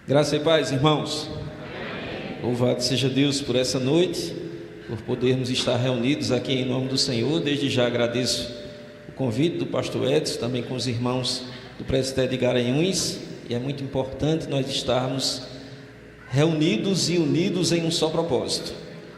Graça e paz, irmãos. Louvado seja Deus por essa noite, por podermos estar reunidos aqui em nome do Senhor. Desde já agradeço o convite do pastor Edson, também com os irmãos do Presbitério de Garanhuns, e é muito importante nós estarmos reunidos e unidos em um só propósito: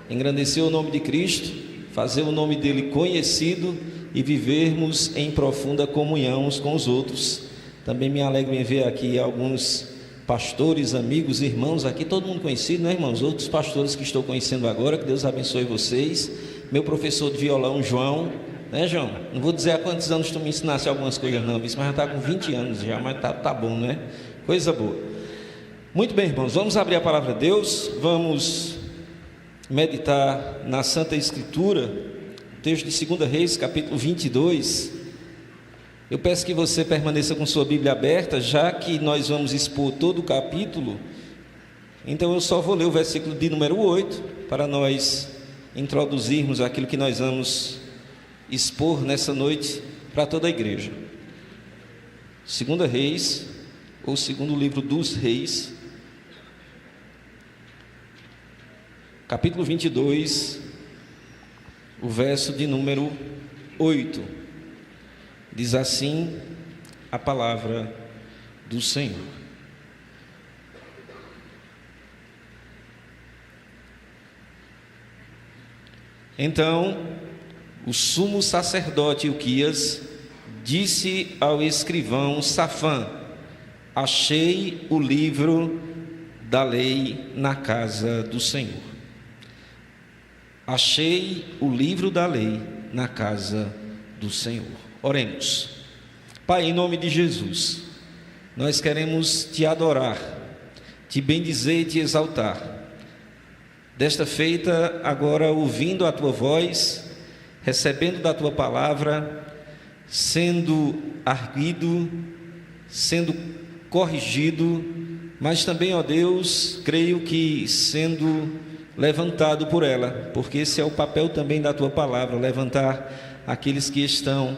engrandecer o nome de Cristo, fazer o nome dele conhecido e vivermos em profunda comunhão uns com os outros. Também me alegro em ver aqui alguns pastores, amigos, irmãos aqui, todo mundo conhecido, né, irmãos? Outros pastores que estou conhecendo agora, que Deus abençoe vocês. Meu professor de violão, João, né, João? Não vou dizer há quantos anos tu me ensinasse algumas coisas não, mas já está com 20 anos já, mas tá bom, né? Coisa boa. Muito bem, irmãos, vamos abrir a palavra de Deus, vamos meditar na Santa Escritura, texto de 2 Reis, capítulo 22. Eu peço que você permaneça com sua Bíblia aberta, já que nós vamos expor todo o capítulo. Então eu só vou ler o versículo de número 8, para nós introduzirmos aquilo que nós vamos expor nessa noite para toda a igreja. 2 Reis, ou segundo livro dos Reis, capítulo 22, o verso de número 8. Diz assim a palavra do Senhor. Então, o sumo sacerdote Ilquias disse ao escrivão Safã: achei o livro da lei na casa do Senhor. Achei o livro da lei na casa do Senhor. Oremos. Pai, em nome de Jesus, nós queremos te adorar, te bendizer e te exaltar. Desta feita, agora ouvindo a tua voz, recebendo da tua palavra, sendo arguido, sendo corrigido, mas também, ó Deus, creio que sendo levantado por ela, porque esse é o papel também da tua palavra, levantar aqueles que estão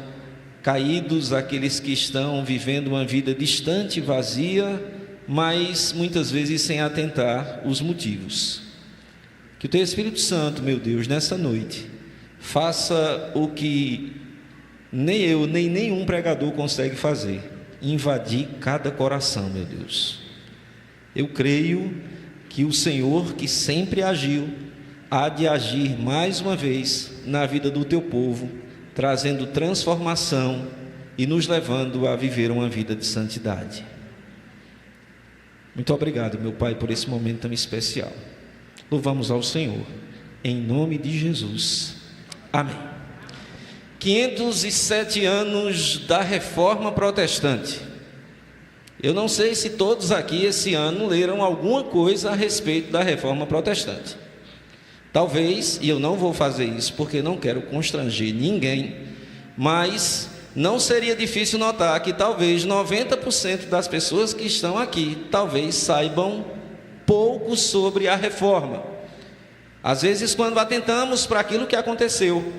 caídos, aqueles que estão vivendo uma vida distante, vazia, mas muitas vezes sem atentar os motivos. Que o teu Espírito Santo, meu Deus, nessa noite, faça o que nem eu, nem nenhum pregador consegue fazer: invadir cada coração, meu Deus. Eu creio que o Senhor, que sempre agiu, há de agir mais uma vez na vida do teu povo, trazendo transformação e nos levando a viver uma vida de santidade. Muito obrigado, meu Pai, por esse momento tão especial. Louvamos ao Senhor, em nome de Jesus. Amém. 507 anos da Reforma Protestante. Eu não sei se todos aqui esse ano leram alguma coisa a respeito da Reforma Protestante. Talvez, e eu não vou fazer isso porque não quero constranger ninguém, mas não seria difícil notar que talvez 90% das pessoas que estão aqui talvez saibam pouco sobre a reforma. Às vezes, quando atentamos para aquilo que aconteceu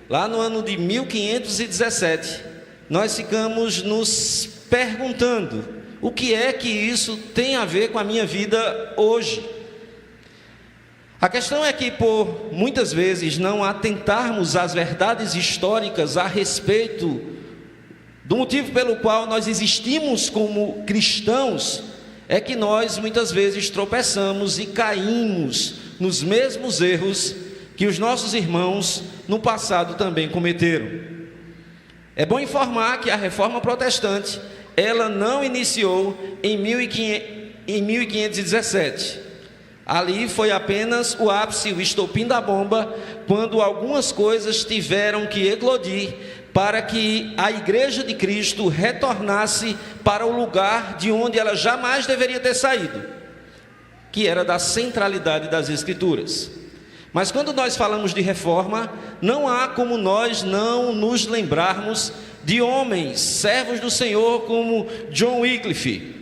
lá no ano de 1517, nós ficamos nos perguntando: o que é que isso tem a ver com a minha vida hoje? A questão é que, por muitas vezes não atentarmos às verdades históricas a respeito do motivo pelo qual nós existimos como cristãos, é que nós muitas vezes tropeçamos e caímos nos mesmos erros que os nossos irmãos no passado também cometeram. É bom informar que a Reforma Protestante, ela não iniciou em 1517. Ali foi apenas o ápice, o estopim da bomba, quando algumas coisas tiveram que eclodir para que a Igreja de Cristo retornasse para o lugar de onde ela jamais deveria ter saído, que era da centralidade das Escrituras. Mas quando nós falamos de reforma, não há como nós não nos lembrarmos de homens, servos do Senhor, como John Wycliffe,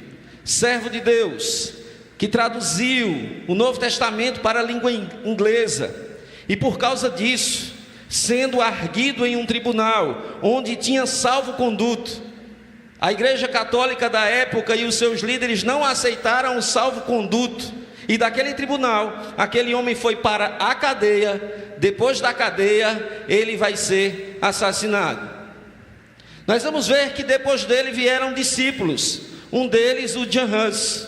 servo de Deus, que traduziu o Novo Testamento para a língua inglesa, e por causa disso, sendo arguido em um tribunal, onde tinha salvo-conduto, A igreja católica da época e os seus líderes não aceitaram o salvo-conduto, e daquele tribunal, aquele homem foi para a cadeia. Depois da cadeia, ele vai ser assassinado. Nós vamos ver que depois dele vieram discípulos, um deles o Jan Hus.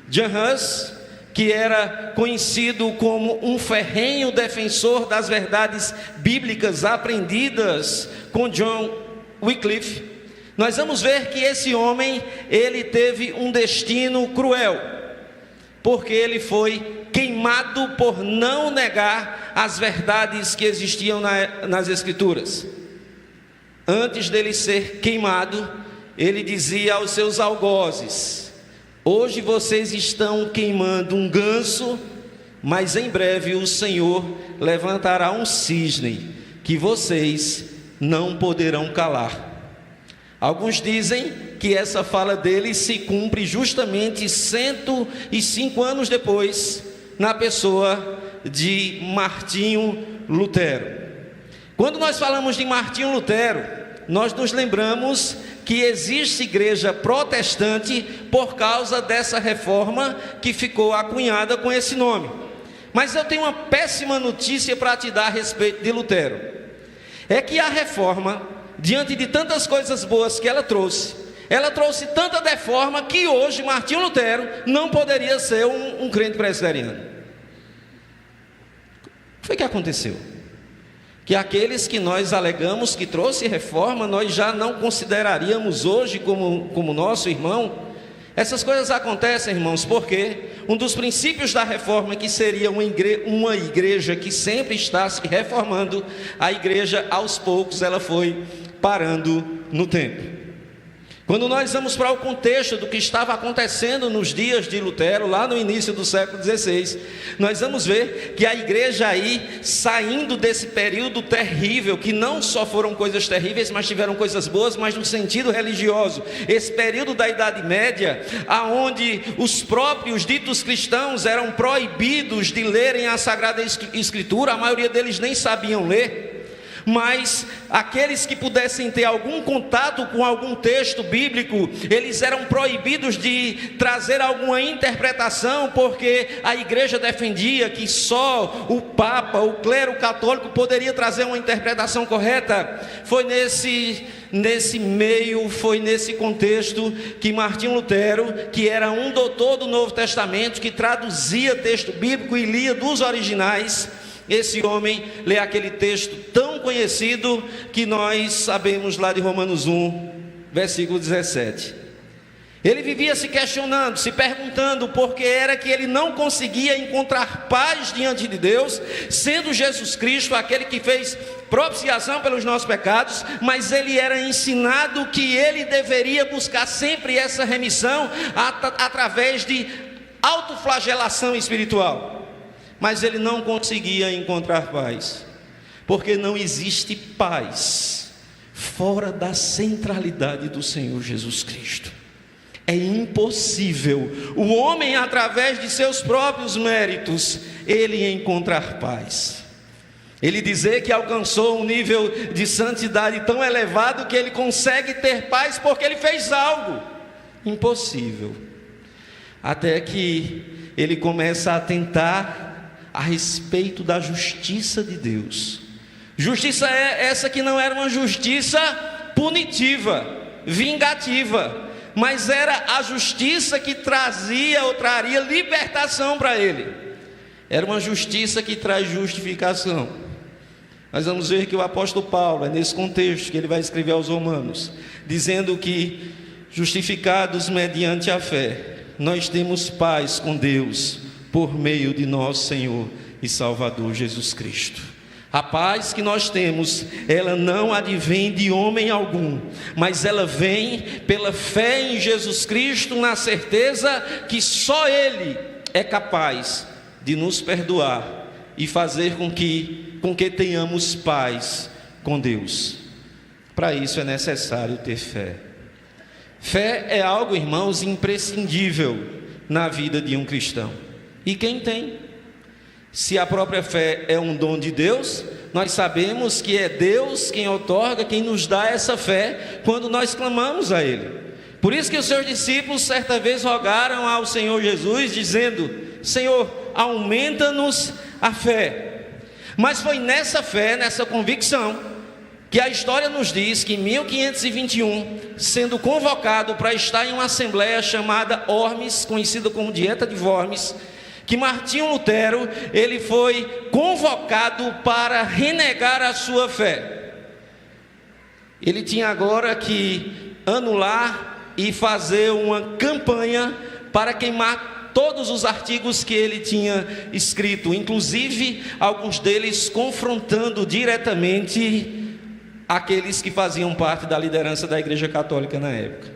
Jan Hus, que era conhecido como um ferrenho defensor das verdades bíblicas aprendidas com John Wycliffe. Nós vamos ver que esse homem, ele teve um destino cruel, porque ele foi queimado por não negar as verdades que existiam nas Escrituras. Antes dele ser queimado, ele dizia aos seus algozes: hoje vocês estão queimando um ganso, mas em breve o Senhor levantará um cisne que vocês não poderão calar. Alguns dizem que essa fala dele se cumpre justamente 105 anos depois, na pessoa de Martinho Lutero. Quando nós falamos de Martinho Lutero, nós nos lembramos que existe igreja protestante por causa dessa reforma que ficou acunhada com esse nome. Mas eu tenho uma péssima notícia para te dar a respeito de Lutero. É que a reforma, diante de tantas coisas boas que ela trouxe tanta deforma que hoje Martinho Lutero não poderia ser um crente presbiteriano. O que foi que aconteceu? Que aqueles que nós alegamos que trouxe reforma, nós já não consideraríamos hoje como nosso irmão. Essas coisas acontecem, irmãos, porque um dos princípios da reforma, que seria uma igreja que sempre está se reformando, a igreja aos poucos ela foi parando no tempo. Quando nós vamos para o contexto do que estava acontecendo nos dias de Lutero, lá no início do século XVI, nós vamos ver que a igreja aí, saindo desse período terrível, que não só foram coisas terríveis, mas tiveram coisas boas, mas no sentido religioso, esse período da Idade Média, aonde os próprios ditos cristãos eram proibidos de lerem a Sagrada Escritura, a maioria deles nem sabiam ler, mas aqueles que pudessem ter algum contato com algum texto bíblico, eles eram proibidos de trazer alguma interpretação, porque a igreja defendia que só o Papa, o clero católico poderia trazer uma interpretação correta. Foi nesse meio, foi nesse contexto que Martinho Lutero, que era um doutor do Novo Testamento, que traduzia texto bíblico e lia dos originais, esse homem lê aquele texto tão conhecido que nós sabemos lá de Romanos 1, versículo 17. Ele vivia se questionando, se perguntando por que era que ele não conseguia encontrar paz diante de Deus, sendo Jesus Cristo aquele que fez propiciação pelos nossos pecados, mas ele era ensinado que ele deveria buscar sempre essa remissão através de autoflagelação espiritual. Mas ele não conseguia encontrar paz, porque não existe paz fora da centralidade do Senhor Jesus Cristo. É impossível o homem, através de seus próprios méritos, ele encontrar paz. Ele dizer que alcançou um nível de santidade tão elevado que ele consegue ter paz porque ele fez algo impossível. Até que ele começa a atentar a respeito da justiça de Deus. Justiça é essa que não era uma justiça punitiva, vingativa, mas era a justiça que trazia ou traria libertação para ele. Era uma justiça que traz justificação. Nós vamos ver que o apóstolo Paulo, é nesse contexto que ele vai escrever aos Romanos, dizendo que, justificados mediante a fé, nós temos paz com Deus, por meio de nosso Senhor e Salvador Jesus Cristo. A paz que nós temos, ela não advém de homem algum, mas ela vem pela fé em Jesus Cristo, na certeza que só Ele é capaz de nos perdoar e fazer com que tenhamos paz com Deus. Para isso é necessário ter fé. Fé é algo, irmãos, imprescindível na vida de um cristão. E quem tem? Se a própria fé é um dom de Deus, nós sabemos que é Deus quem outorga, quem nos dá essa fé quando nós clamamos a Ele. Por isso que os seus discípulos certa vez rogaram ao Senhor Jesus, dizendo: Senhor, aumenta-nos a fé. Mas foi nessa fé, nessa convicção, que a história nos diz que em 1521, sendo convocado para estar em uma assembleia chamada Worms, conhecida como Dieta de Worms, que Martinho Lutero, ele foi convocado para renegar a sua fé. Ele tinha agora que anular e fazer uma campanha para queimar todos os artigos que ele tinha escrito, inclusive alguns deles confrontando diretamente aqueles que faziam parte da liderança da Igreja Católica na época.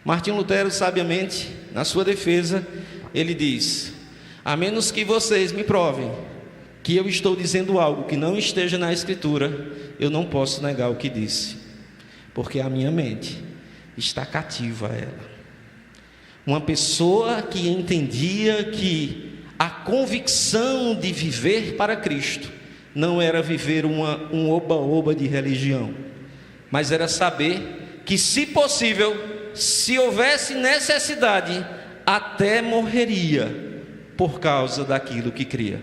Martinho Lutero, sabiamente, na sua defesa, ele diz: a menos que vocês me provem que eu estou dizendo algo que não esteja na Escritura, eu não posso negar o que disse, porque a minha mente está cativa a ela. Uma pessoa que entendia que a convicção de viver para Cristo não era viver um oba-oba de religião, mas era saber que, se possível, se houvesse necessidade, até morreria por causa daquilo que cria.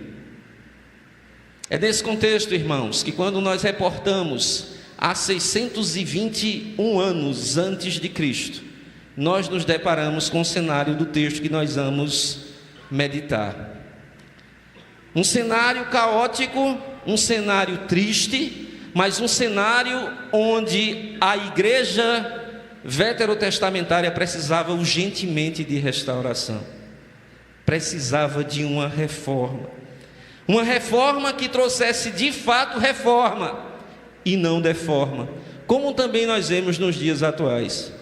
É nesse contexto, irmãos, que quando nós reportamos há 621 anos antes de Cristo, nós nos deparamos com o cenário do texto que nós vamos meditar. Um cenário caótico, um cenário triste, mas um cenário onde a igreja veterotestamentária precisava urgentemente de restauração, precisava de uma reforma que trouxesse de fato reforma e não deforma, como também nós vemos nos dias atuais.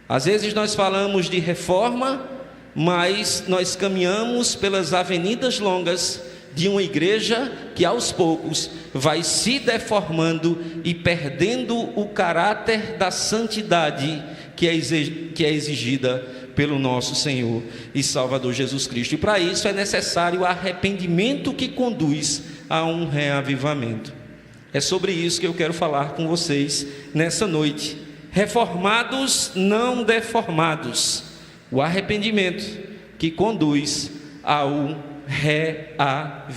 Às vezes nós falamos de reforma, mas nós caminhamos pelas avenidas longas de uma igreja que aos poucos vai se deformando e perdendo o caráter da santidade que é exigida pelo nosso Senhor e Salvador Jesus Cristo. E para isso é necessário arrependimento que conduz a um reavivamento. É sobre isso que eu quero falar com vocês nessa noite. Reformados, não deformados. O arrependimento que conduz a um reavivamento.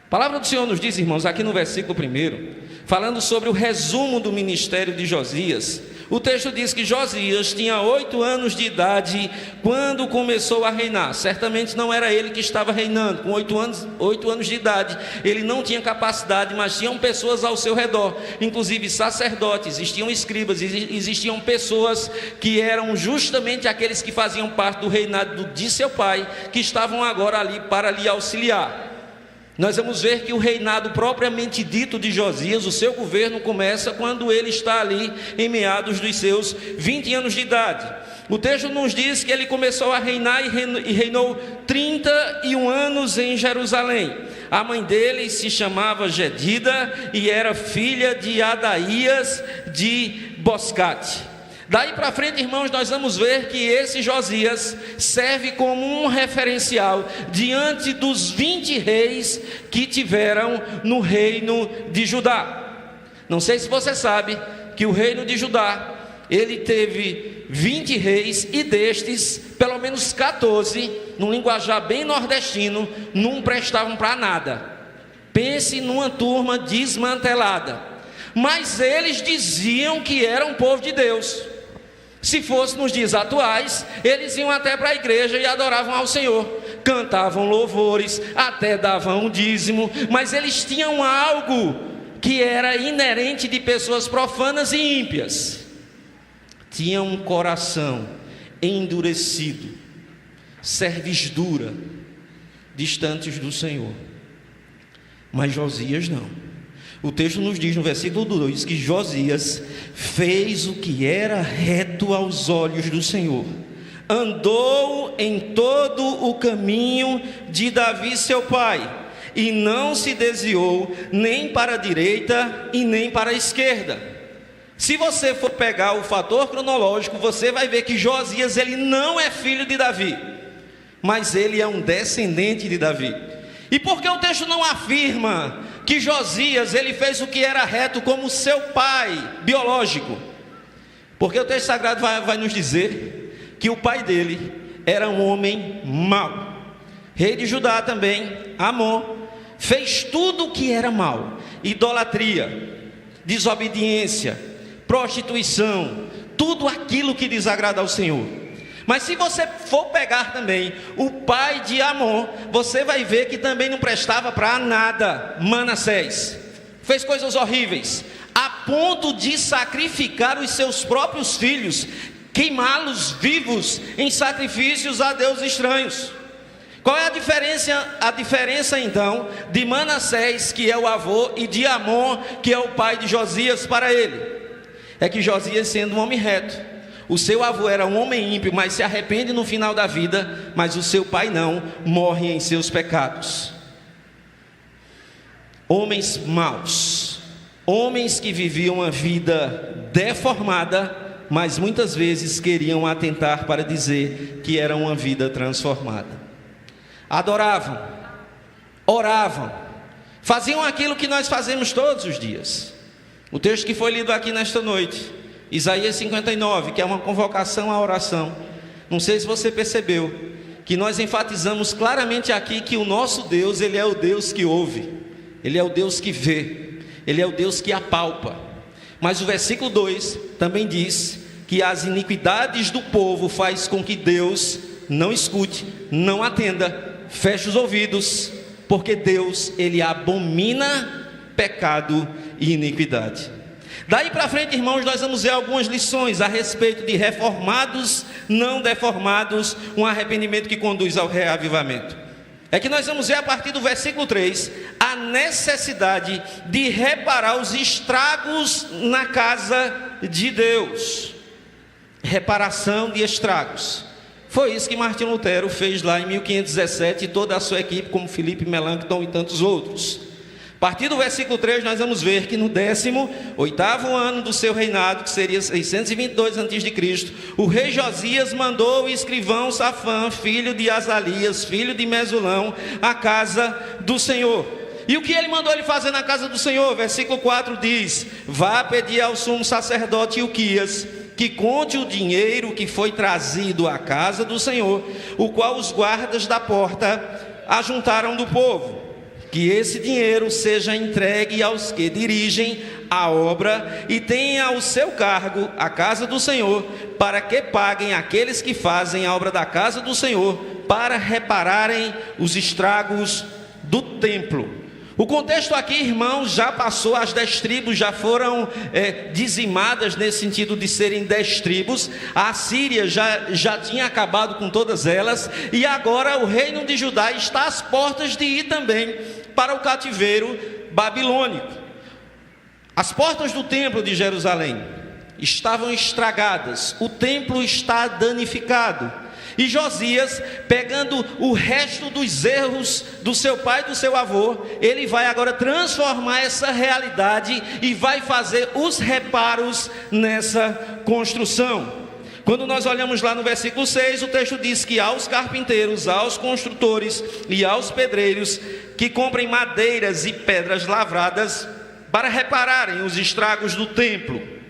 A palavra do Senhor nos diz, irmãos, aqui no versículo 1, falando sobre o resumo do ministério de Josias. O texto diz que Josias tinha 8 anos de idade quando começou a reinar. Certamente não era ele que estava reinando. Com 8 anos de idade, ele não tinha capacidade, mas tinham pessoas ao seu redor, inclusive sacerdotes, existiam escribas, existiam pessoas que eram justamente aqueles que faziam parte do reinado de seu pai, que estavam agora ali para lhe auxiliar. Nós vamos ver que o reinado propriamente dito de Josias, o seu governo, começa quando ele está ali em meados dos seus 20 anos de idade. O texto nos diz que ele começou a reinar e reinou 31 anos em Jerusalém. A mãe dele se chamava Gedida e era filha de Adaías de Boscate. Daí para frente, irmãos, nós vamos ver que esse Josias serve como um referencial diante dos 20 reis que tiveram no reino de Judá. Não sei se você sabe que o reino de Judá, ele teve 20 reis e destes, pelo menos 14, num linguajar bem nordestino, não prestavam para nada. Pense numa turma desmantelada. Mas eles diziam que eram povo de Deus. Se fosse nos dias atuais, eles iam até para a igreja e adoravam ao Senhor, cantavam louvores, até davam um dízimo, mas eles tinham algo que era inerente de pessoas profanas e ímpias. Tinham um coração endurecido, cerviz dura, distantes do Senhor. Mas Josias não. O texto nos diz no versículo 2 que Josias fez o que era reto aos olhos do Senhor, andou em todo o caminho de Davi seu pai, e não se desviou nem para a direita e nem para a esquerda. Se você for pegar o fator cronológico, você vai ver que Josias, ele não é filho de Davi, mas ele é um descendente de Davi. E por que o texto não afirma que Josias ele fez o que era reto como seu pai biológico? Porque o texto sagrado vai nos dizer que o pai dele era um homem mau. Rei de Judá também, Amon, fez tudo o que era mau: idolatria, desobediência, prostituição, tudo aquilo que desagrada ao Senhor. Mas se você for pegar também o pai de Amon, você vai ver que também não prestava para nada. Manassés fez coisas horríveis, a ponto de sacrificar os seus próprios filhos, queimá-los vivos em sacrifícios a deuses estranhos. Qual é a diferença? A diferença então de Manassés, que é o avô, e de Amon, que é o pai de Josias para ele, é que Josias, sendo um homem reto, o seu avô era um homem ímpio, mas se arrepende no final da vida, mas o seu pai não, morre em seus pecados. Homens maus, homens que viviam uma vida deformada, mas muitas vezes queriam atentar para dizer que era uma vida transformada. Adoravam, oravam, faziam aquilo que nós fazemos todos os dias. O texto que foi lido aqui nesta noite, Isaías 59, que é uma convocação à oração. Não sei se você percebeu que nós enfatizamos claramente aqui que o nosso Deus, Ele é o Deus que ouve, Ele é o Deus que vê, Ele é o Deus que apalpa. Mas o versículo 2 também diz que as iniquidades do povo faz com que Deus não escute, não atenda, feche os ouvidos, porque Deus, Ele abomina pecado e iniquidade. Daí para frente, irmãos, nós vamos ver algumas lições a respeito de reformados, não deformados, um arrependimento que conduz ao reavivamento. É que nós vamos ver a partir do versículo 3, a necessidade de reparar os estragos na casa de Deus. Reparação de estragos. Foi isso que Martinho Lutero fez lá em 1517, e toda a sua equipe, como Filipe Melanchthon e tantos outros. A partir do versículo 3, nós vamos ver que no 18º ano do seu reinado, que seria 622 a.C., o rei Josias mandou o escrivão Safã, filho de Azalias, filho de Mesulão, à casa do Senhor. E o que ele mandou ele fazer na casa do Senhor? Versículo 4 diz: vá pedir ao sumo sacerdote Ilquias que conte o dinheiro que foi trazido à casa do Senhor, o qual os guardas da porta ajuntaram do povo. Que esse dinheiro seja entregue aos que dirigem a obra e tenha ao seu cargo a casa do Senhor, para que paguem aqueles que fazem a obra da casa do Senhor, para repararem os estragos do templo. O contexto aqui, irmãos, já passou, as 10 tribos já foram dizimadas nesse sentido de serem 10 tribos. A Síria já tinha acabado com todas elas, e agora o reino de Judá está às portas de ir também para o cativeiro babilônico. As portas do templo de Jerusalém estavam estragadas, o templo está danificado. E Josias, pegando o resto dos erros do seu pai e do seu avô, ele vai agora transformar essa realidade e vai fazer os reparos nessa construção. Quando nós olhamos lá no versículo 6, o texto diz que aos carpinteiros, aos construtores e aos pedreiros que comprem madeiras e pedras lavradas para repararem os estragos do templo.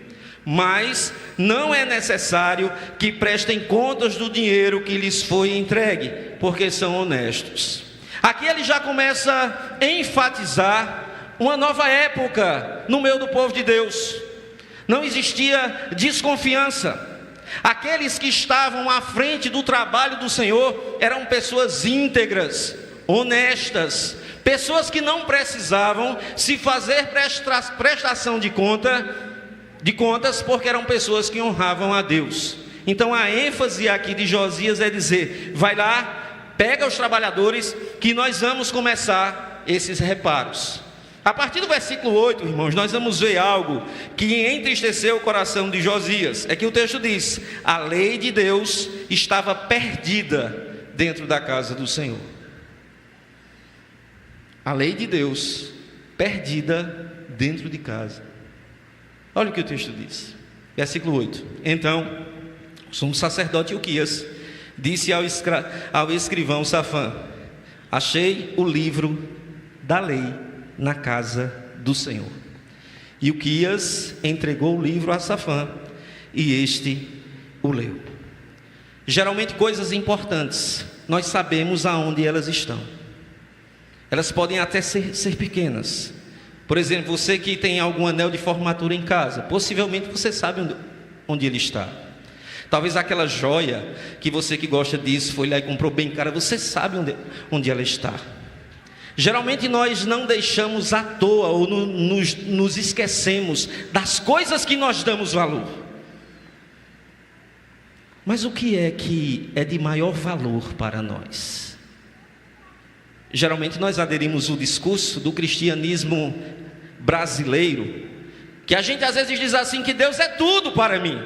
Mas não é necessário que prestem contas do dinheiro que lhes foi entregue, porque são honestos. Aqui ele já começa a enfatizar uma nova época no meio do povo de Deus. Não existia desconfiança. Aqueles que estavam à frente do trabalho do Senhor eram pessoas íntegras, honestas, pessoas que não precisavam se fazer prestação de contas, porque eram pessoas que honravam a Deus. Então a ênfase aqui de Josias é dizer: vai lá, pega os trabalhadores, que nós vamos começar esses reparos. A partir do versículo 8, irmãos, nós vamos ver algo que entristeceu o coração de Josias. É que o texto diz: a lei de Deus estava perdida dentro da casa do Senhor. A lei de Deus perdida dentro de casa. Olha o que o texto diz, versículo 8. Então, o sumo sacerdote Ilquias disse ao escrivão Safã: achei o livro da lei na casa do Senhor. E Uquias entregou o livro a Safã, e este o leu. Geralmente coisas importantes, nós sabemos aonde elas estão. Elas podem até ser pequenas. Por exemplo, você que tem algum anel de formatura em casa, possivelmente você sabe onde ele está. Talvez aquela joia que você que gosta disso foi lá e comprou bem cara, você sabe onde ela está. Geralmente nós não deixamos à toa ou nos esquecemos das coisas que nós damos valor. Mas o que é de maior valor para nós? Geralmente nós aderimos o discurso do cristianismo brasileiro, que a gente às vezes diz assim, que Deus é tudo para mim.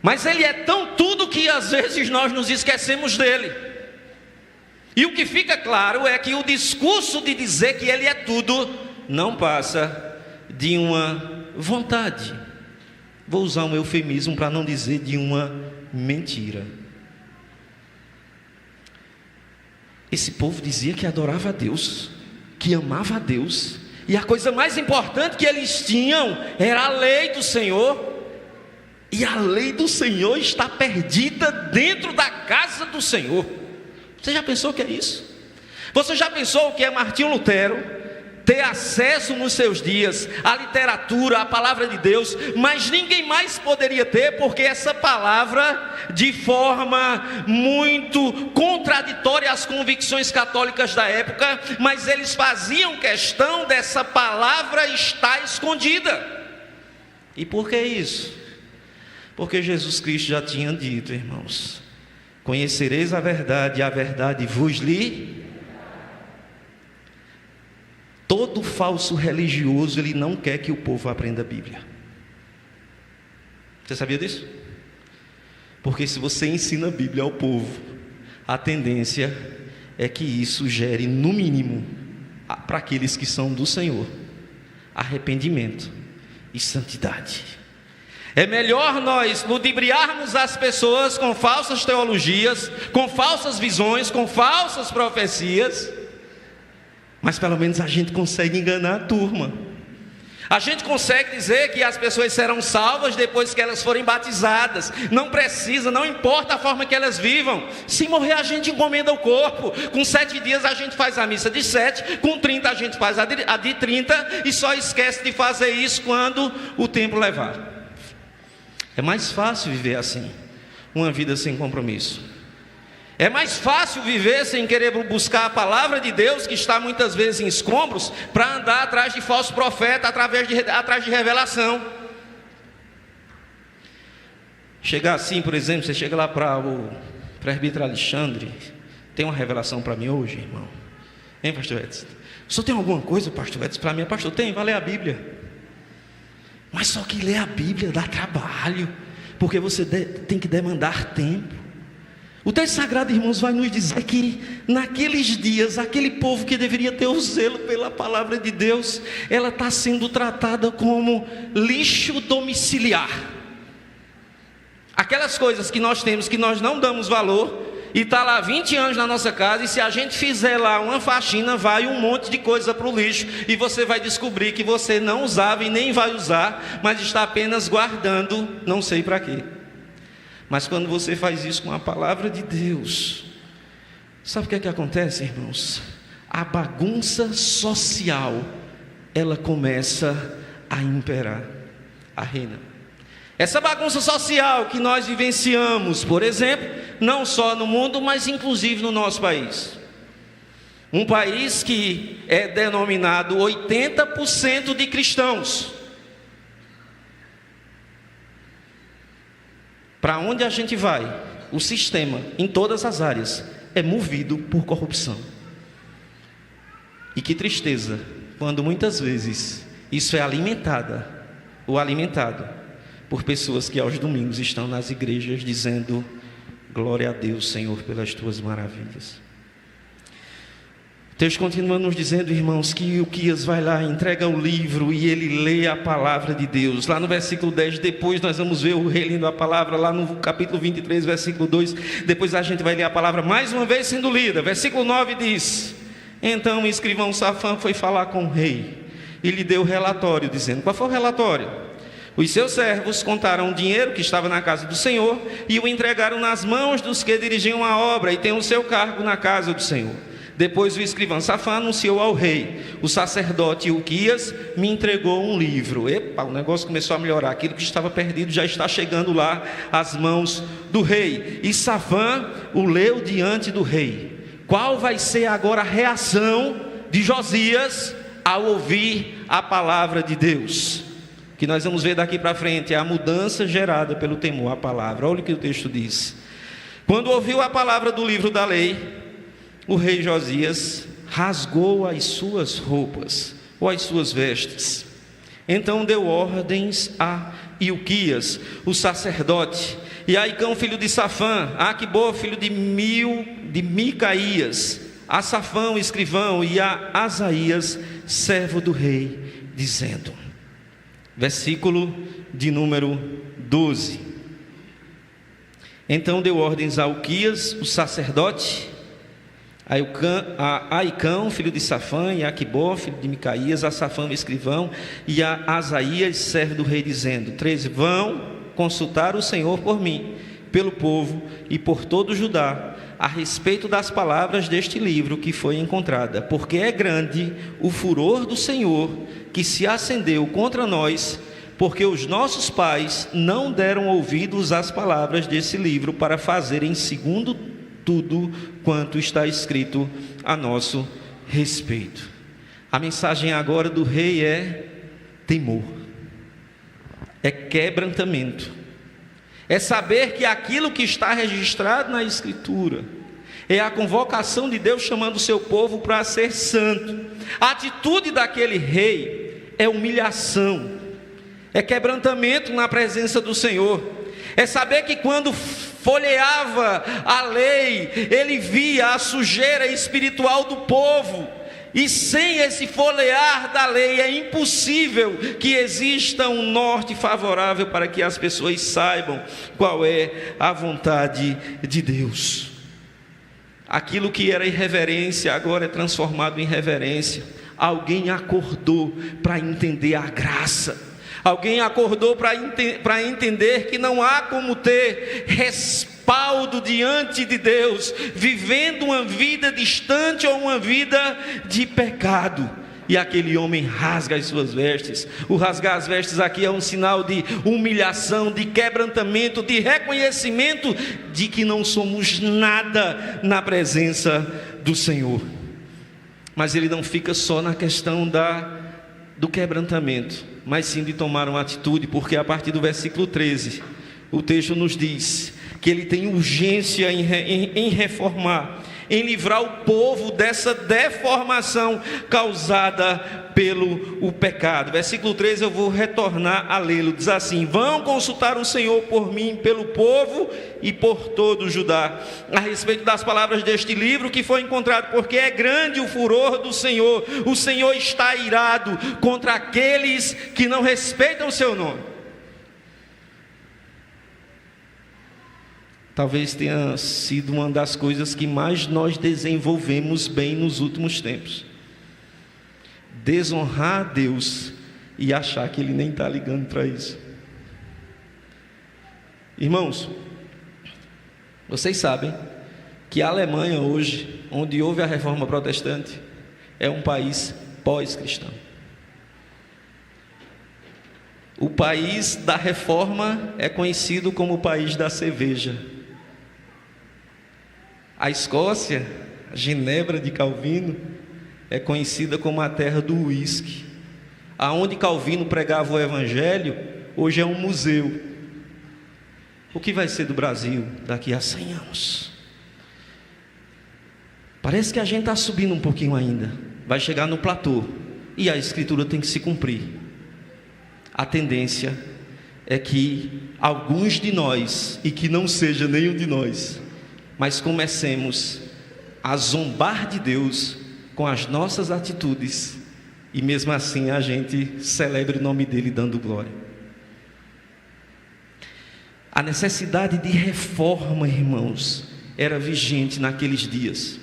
Mas Ele é tão tudo que às vezes nós nos esquecemos dEle. E o que fica claro é que o discurso de dizer que Ele é tudo não passa de uma vontade. Vou usar um eufemismo para não dizer de uma mentira. Esse povo dizia que adorava a Deus, que amava a Deus, e a coisa mais importante que eles tinham era a lei do Senhor. E a lei do Senhor está perdida dentro da casa do Senhor. Você já pensou o que é isso? Você já pensou o que é Martinho Lutero ter acesso nos seus dias à literatura, à palavra de Deus, mas ninguém mais poderia ter, porque essa palavra, de forma muito contraditória às convicções católicas da época, mas eles faziam questão dessa palavra estar escondida. E por que isso? Porque Jesus Cristo já tinha dito, irmãos: conhecereis a verdade vos li. Todo falso religioso, ele não quer que o povo aprenda a Bíblia. Você sabia disso? Porque se você ensina a Bíblia ao povo, a tendência é que isso gere, no mínimo, para aqueles que são do Senhor, arrependimento e santidade. É melhor nós ludibriarmos as pessoas com falsas teologias, com falsas visões, com falsas profecias, mas pelo menos a gente consegue enganar a turma. A gente consegue dizer que as pessoas serão salvas depois que elas forem batizadas. Não precisa, não importa a forma que elas vivam. Se morrer, a gente encomenda o corpo. Com 7 dias a gente faz a missa de 7, com 30 a gente faz a de 30, e só esquece de fazer isso quando o tempo levar. É mais fácil viver assim, uma vida sem compromisso. É mais fácil viver sem querer buscar a palavra de Deus, que está muitas vezes em escombros, para andar atrás de falso profeta, atrás de revelação. Chegar assim, por exemplo, você chega lá para o presbítero Alexandre: tem uma revelação para mim hoje, irmão? Hein, pastor Edson? O senhor tem alguma coisa, pastor Edson, para mim? Pastor, tem, vai ler a Bíblia. Mas só que ler a Bíblia dá trabalho, porque você tem que demandar tempo. O texto sagrado, irmãos, vai nos dizer que naqueles dias, aquele povo que deveria ter o zelo pela palavra de Deus, ela está sendo tratada como lixo domiciliar. Aquelas coisas que nós temos, que nós não damos valor, e está lá 20 anos na nossa casa, e se a gente fizer lá uma faxina, vai um monte de coisa para o lixo, e você vai descobrir que você não usava e nem vai usar, mas está apenas guardando, não sei para quê. Mas quando você faz isso com a palavra de Deus, sabe o que é que acontece, irmãos? A bagunça social, ela começa a imperar, a reinar. Essa bagunça social que nós vivenciamos, por exemplo, não só no mundo, mas inclusive no nosso país. Um país que é denominado 80% de cristãos. Para onde a gente vai, o sistema, em todas as áreas, é movido por corrupção. E que tristeza, quando muitas vezes isso é alimentado por pessoas que aos domingos estão nas igrejas dizendo: glória a Deus, Senhor, pelas tuas maravilhas. O texto continua nos dizendo, irmãos, que Ilquias vai lá, entrega o livro e ele lê a palavra de Deus. Lá no versículo 10, depois nós vamos ver o rei lendo a palavra, lá no capítulo 23, versículo 2. Depois a gente vai ler a palavra mais uma vez sendo lida. Versículo 9 diz: então o escrivão Safã foi falar com o rei e lhe deu o relatório, dizendo: qual foi o relatório? Os seus servos contaram o dinheiro que estava na casa do Senhor e o entregaram nas mãos dos que dirigiam a obra e têm o seu cargo na casa do Senhor. Depois o escrivão Safã anunciou ao rei: o sacerdote Ilquias me entregou um livro. Epa, o negócio começou a melhorar. Aquilo que estava perdido já está chegando lá às mãos do rei. E Safã o leu diante do rei. Qual vai ser agora a reação de Josias ao ouvir a palavra de Deus? Que nós vamos ver daqui para frente é a mudança gerada pelo temor à palavra. Olha o que o texto diz: quando ouviu a palavra do livro da lei, o rei Josias rasgou as suas roupas, ou as suas vestes. Então deu ordens a Ilquias, o sacerdote, e a Aicão, filho de Safã, a Aquibor, filho de Micaías, a Safã, o escrivão, e a Asaías, servo do rei, dizendo, versículo de número 12: então deu ordens a Ilquias, o sacerdote, a Aicão, filho de Safã, e a Aquibor, filho de Micaías, a Safã, o escrivão, e a Asaías, servo do rei, dizendo: 13, vão consultar o Senhor por mim, pelo povo e por todo Judá, a respeito das palavras deste livro que foi encontrada, porque é grande o furor do Senhor que se acendeu contra nós, porque os nossos pais não deram ouvidos às palavras desse livro para fazerem segundo tudo quanto está escrito a nosso respeito. A mensagem agora do rei é temor, é quebrantamento, é saber que aquilo que está registrado na Escritura é a convocação de Deus chamando o seu povo para ser santo. A atitude daquele rei é humilhação, é quebrantamento na presença do Senhor, é saber que quando folheava a lei, ele via a sujeira espiritual do povo, e sem esse folhear da lei é impossível que exista um norte favorável para que as pessoas saibam qual é a vontade de Deus. Aquilo que era irreverência agora é transformado em reverência. Alguém acordou para entender a graça. Alguém acordou para entender que não há como ter respaldo diante de Deus, vivendo uma vida distante ou uma vida de pecado. E aquele homem rasga as suas vestes. O rasgar as vestes aqui é um sinal de humilhação, de quebrantamento, de reconhecimento de que não somos nada na presença do Senhor. Mas ele não fica só na questão do quebrantamento, mas sim de tomar uma atitude, porque a partir do versículo 13, o texto nos diz que ele tem urgência em reformar, em livrar o povo dessa deformação causada pelo pecado. Versículo 13, eu vou retornar a lê-lo, diz assim: vão consultar o Senhor por mim, pelo povo e por todo Judá, a respeito das palavras deste livro que foi encontrado, porque é grande o furor do Senhor, o Senhor está irado contra aqueles que não respeitam o seu nome. Talvez tenha sido uma das coisas que mais nós desenvolvemos bem nos últimos tempos. Desonrar a Deus e achar que Ele nem está ligando para isso. Irmãos, vocês sabem que a Alemanha hoje, onde houve a reforma protestante, é um país pós-cristão. O país da reforma é conhecido como o país da cerveja. A Escócia, a Genebra de Calvino, é conhecida como a terra do uísque. Aonde Calvino pregava o evangelho, hoje é um museu. O que vai ser do Brasil daqui a 100 anos? Parece que a gente está subindo um pouquinho ainda. Vai chegar no platô. E a Escritura tem que se cumprir. A tendência é que alguns de nós, e que não seja nenhum de nós, mas comecemos a zombar de Deus com as nossas atitudes, e mesmo assim a gente celebra o nome dele dando glória. A necessidade de reforma, irmãos, era vigente naqueles dias.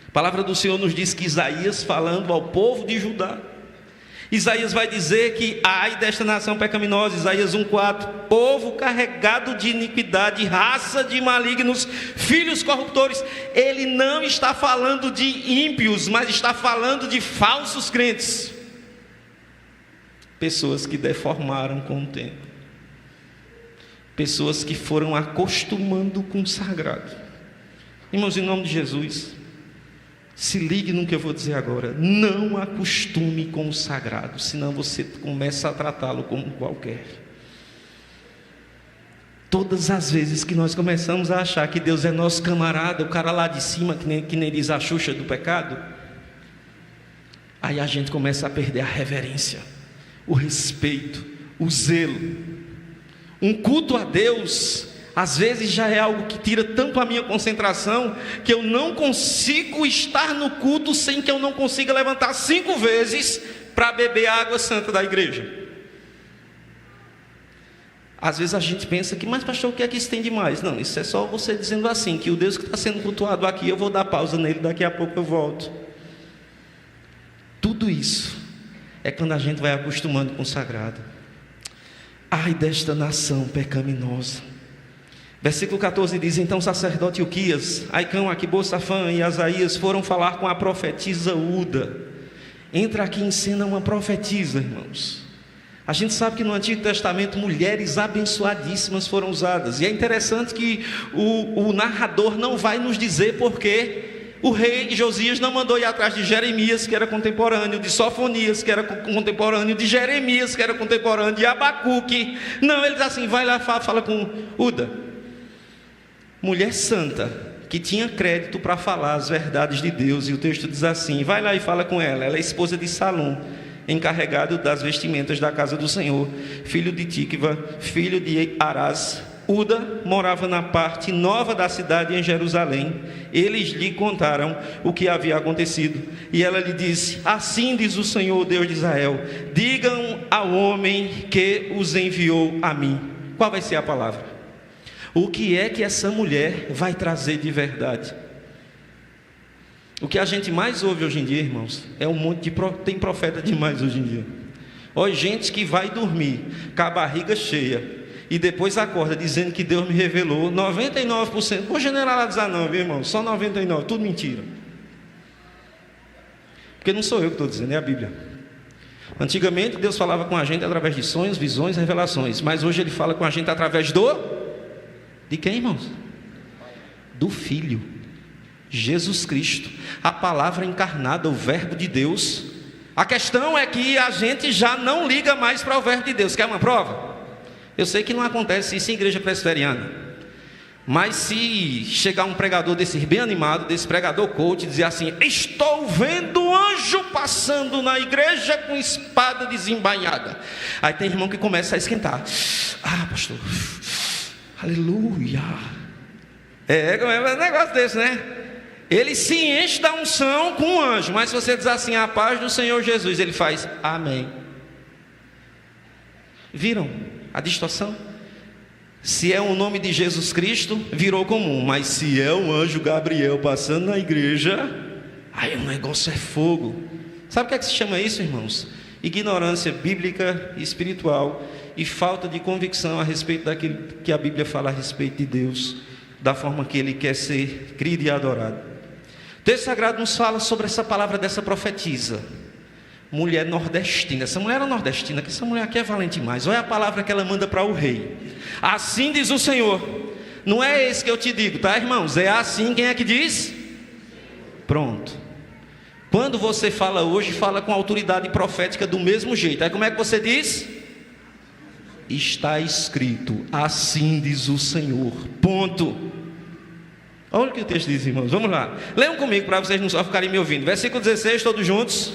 A palavra do Senhor nos diz que Isaías, falando ao povo de Judá, Isaías vai dizer que ai desta nação pecaminosa, Isaías 1,4, povo carregado de iniquidade, raça de malignos, filhos corruptores. Ele não está falando de ímpios, mas está falando de falsos crentes, pessoas que deformaram com o tempo, pessoas que foram acostumando com o sagrado. Irmãos, em nome de Jesus, se ligue no que eu vou dizer agora. Não acostume com o sagrado, senão você começa a tratá-lo como qualquer. Todas as vezes que nós começamos a achar que Deus é nosso camarada, o cara lá de cima, que nem diz a Xuxa do pecado, aí a gente começa a perder a reverência, o respeito, o zelo. Um culto a Deus às vezes já é algo que tira tanto a minha concentração, que eu não consigo estar no culto sem que eu não consiga levantar 5 vezes para beber a água santa da igreja. Às vezes a gente pensa que, mas pastor, o que é que isso tem demais? Não, isso é só você dizendo assim, que o Deus que está sendo cultuado aqui, eu vou dar pausa nele, daqui a pouco eu volto. Tudo isso é quando a gente vai acostumando com o sagrado. Ai desta nação pecaminosa. Versículo 14 diz: então o sacerdote Ilquias, Aicão, Aquibô, Safã e Asaías foram falar com a profetisa Uda. Entra aqui em cena uma profetisa, irmãos. A gente sabe que no Antigo Testamento mulheres abençoadíssimas foram usadas. E é interessante que o narrador não vai nos dizer porque o rei Josias não mandou ir atrás de Jeremias, que era contemporâneo, de Sofonias, que era contemporâneo, de Jeremias, que era contemporâneo, de Abacuque. Não, ele diz assim: vai lá, fala com Uda, mulher santa, que tinha crédito para falar as verdades de Deus. E o texto diz assim: vai lá e fala com ela. Ela é esposa de Salom, encarregado das vestimentas da casa do Senhor, filho de Tikva, filho de Arás. Uda morava na parte nova da cidade, em Jerusalém. Eles lhe contaram o que havia acontecido, e ela lhe disse: assim diz o Senhor, Deus de Israel, digam ao homem que os enviou a mim. Qual vai ser a palavra? O que é que essa mulher vai trazer de verdade? O que a gente mais ouve hoje em dia, irmãos, é um monte de... Tem profeta demais hoje em dia. Olha, gente que vai dormir com a barriga cheia e depois acorda dizendo que Deus me revelou. 99%, vou generalizar não, viu, irmão? Só 99%, tudo mentira. Porque não sou eu que estou dizendo, é a Bíblia. Antigamente Deus falava com a gente através de sonhos, visões, revelações. Mas hoje Ele fala com a gente através de quem, irmãos? Do Filho, Jesus Cristo, a palavra encarnada, o verbo de Deus. A questão é que a gente já não liga mais para o verbo de Deus. Quer uma prova? Eu sei que não acontece isso em igreja presbiteriana, mas se chegar um pregador desse bem animado, desse pregador coach, dizer assim: estou vendo anjo passando na igreja com espada desembainhada, aí tem irmão que começa a esquentar. Ah, pastor, aleluia. É um negócio desse, né? Ele se enche da unção com um anjo, mas se você diz assim: a paz do Senhor Jesus, ele faz amém. Viram a distorção? Se é o nome de Jesus Cristo, virou comum. Mas se é o anjo Gabriel passando na igreja, aí o negócio é fogo. Sabe o que é que se chama isso, irmãos? Ignorância bíblica e espiritual, e falta de convicção a respeito daquilo que a Bíblia fala a respeito de Deus, da forma que Ele quer ser crido e adorado. O texto sagrado nos fala sobre essa palavra dessa profetisa, mulher nordestina. Essa mulher era nordestina, que essa mulher aqui é valente demais. Olha a palavra que ela manda para o rei: assim diz o Senhor. Não é esse que eu te digo, tá, irmãos? É assim. Quem é que diz? Pronto. Quando você fala hoje, fala com autoridade profética do mesmo jeito. Aí como é que você diz? Está escrito: assim diz o Senhor. Ponto. Olha o que o texto diz, irmãos. Vamos lá. Leiam comigo para vocês não só ficarem me ouvindo. Versículo 16, todos juntos.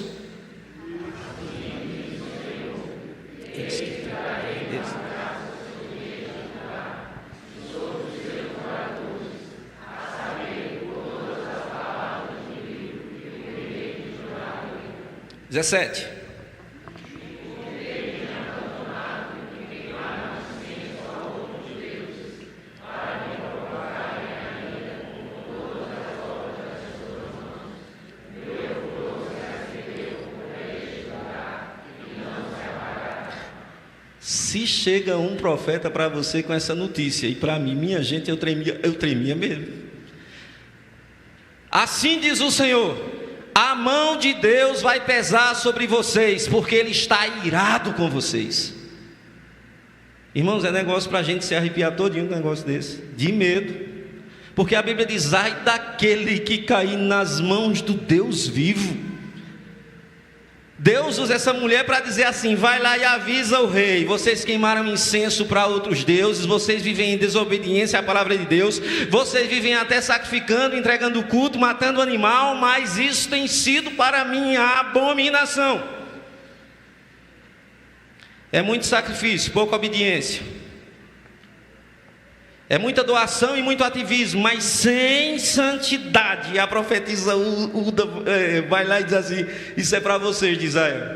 17. Se chega um profeta para você com essa notícia, e para mim, minha gente, eu tremia mesmo. Assim diz o Senhor: a mão de Deus vai pesar sobre vocês, porque Ele está irado com vocês. Irmãos, é negócio para a gente se arrepiar todinho com um negócio desse, de medo, porque a Bíblia diz: ai daquele que cair nas mãos do Deus vivo. Deus usa essa mulher para dizer assim: vai lá e avisa o rei, vocês queimaram incenso para outros deuses, vocês vivem em desobediência à palavra de Deus, vocês vivem até sacrificando, entregando culto, matando animal, mas isso tem sido para mim a abominação. É muito sacrifício, pouca obediência, é muita doação e muito ativismo, mas sem santidade. A profetisa Uda vai lá e diz assim: isso é para vocês de Israel.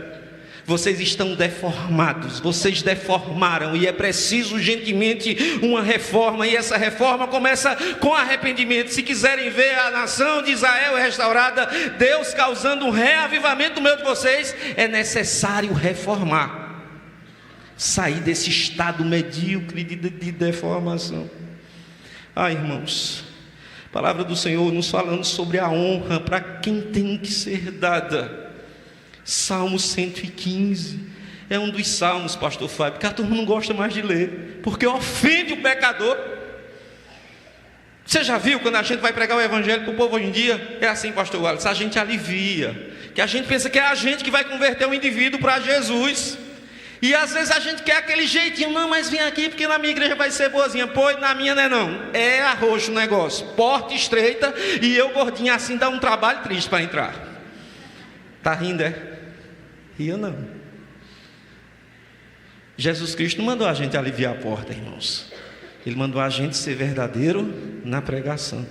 Vocês estão deformados, vocês deformaram, e é preciso urgentemente uma reforma, e essa reforma começa com arrependimento. Se quiserem ver a nação de Israel restaurada, Deus causando um reavivamento no meio de vocês, é necessário reformar, sair desse estado medíocre de deformação. Irmãos, a palavra do Senhor nos falando sobre a honra para quem tem que ser dada. Salmo 115 é um dos salmos, pastor Fábio, que a turma não gosta mais de ler, porque ofende o pecador. Você já viu quando a gente vai pregar o evangelho para o povo hoje em dia? É assim, pastor Wallace, a gente alivia, que a gente pensa que é a gente que vai converter o indivíduo para Jesus. E às vezes a gente quer aquele jeitinho: não, mas vem aqui porque na minha igreja vai ser boazinha. Pois na minha não é não, é arroxo o negócio, porta estreita, e eu gordinho assim, dá um trabalho triste para entrar. Tá rindo, é? Ria não. Jesus Cristo não mandou a gente aliviar a porta, irmãos. Ele mandou a gente ser verdadeiro na pregação.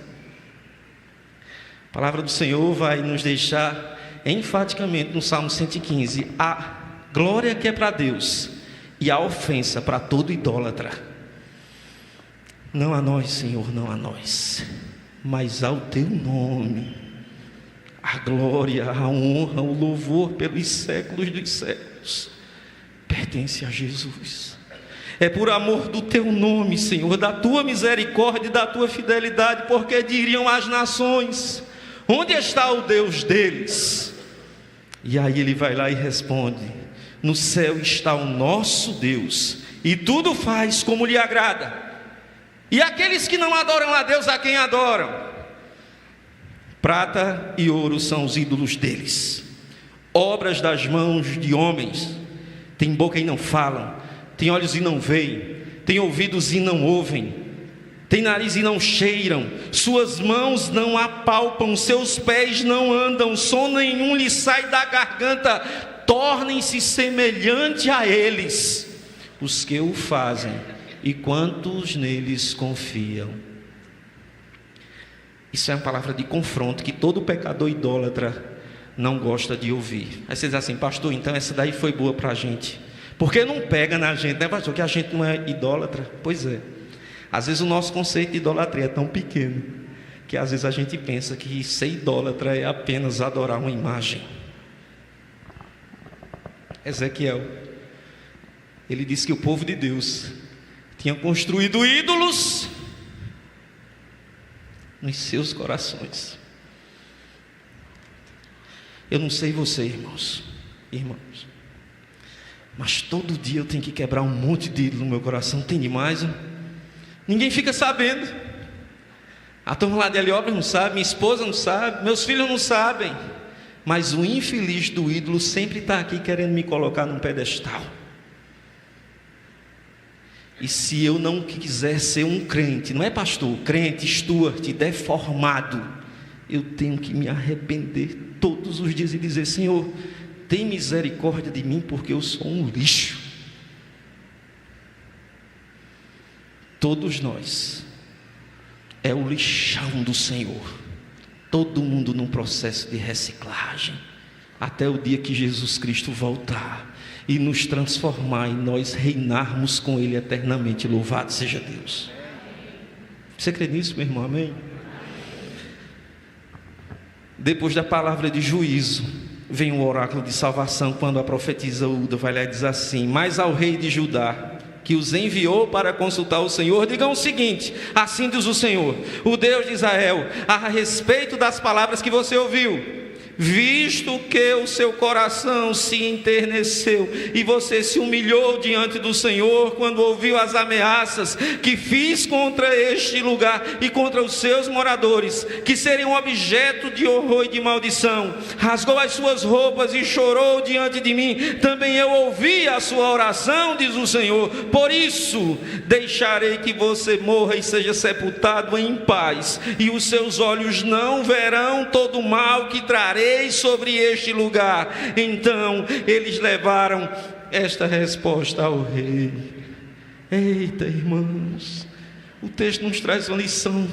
A palavra do Senhor vai nos deixar enfaticamente no Salmo 115 a glória que é para Deus e a ofensa para todo idólatra. Não a nós, Senhor, não a nós, mas ao teu nome a glória, a honra, o louvor pelos séculos dos séculos pertence a Jesus. É por amor do teu nome, Senhor, da tua misericórdia e da tua fidelidade, porque diriam as nações: onde está o Deus deles? E aí ele vai lá e responde: no céu está o nosso Deus, e tudo faz como lhe agrada. E aqueles que não adoram a Deus, a quem adoram? Prata e ouro são os ídolos deles, obras das mãos de homens. Tem boca e não falam, tem olhos e não veem, tem ouvidos e não ouvem, tem nariz e não cheiram, suas mãos não apalpam, seus pés não andam, som nenhum lhe sai da garganta. Tornem-se semelhante a eles os que o fazem e quantos neles confiam. Isso é uma palavra de confronto que todo pecador idólatra não gosta de ouvir. Aí você diz assim: pastor, então essa daí foi boa para a gente, porque não pega na gente, né, pastor, que a gente não é idólatra? Pois é, às vezes o nosso conceito de idolatria é tão pequeno que às vezes a gente pensa que ser idólatra é apenas adorar uma imagem. Ezequiel, ele disse que o povo de Deus tinha construído ídolos nos seus corações. Eu não sei você, irmãos, mas todo dia eu tenho que quebrar um monte de ídolo no meu coração. Tem demais, hein? Ninguém fica sabendo. A turma lá de Heliópolis não sabe, minha esposa não sabe, meus filhos não sabem. Mas o infeliz do ídolo sempre está aqui querendo me colocar num pedestal. E se eu não quiser ser um crente, não é pastor, crente, Stuart, deformado, eu tenho que me arrepender todos os dias e dizer: Senhor, tem misericórdia de mim, porque eu sou um lixo. Todos nós é o lixão do Senhor. Todo mundo num processo de reciclagem. até o dia que Jesus Cristo voltar e nos transformar e nós reinarmos com Ele eternamente. Louvado seja Deus. Você crê nisso, meu irmão? Amém? Depois da palavra de juízo, vem o oráculo de salvação, quando a profetisa Uda vai lá e diz assim: mas ao rei de Judá, que os enviou para consultar o Senhor, digam o seguinte: assim diz o Senhor, o Deus de Israel, a respeito das palavras que você ouviu, visto que o seu coração se enterneceu e você se humilhou diante do Senhor quando ouviu as ameaças que fiz contra este lugar e contra os seus moradores, que seriam objeto de horror e de maldição, rasgou as suas roupas e chorou diante de mim, também eu ouvi a sua oração, diz o Senhor. Por isso deixarei que você morra e seja sepultado em paz, e os seus olhos não verão todo o mal que trarei sobre este lugar. Então eles levaram esta resposta ao rei. Eita, irmãos, o texto nos traz uma lição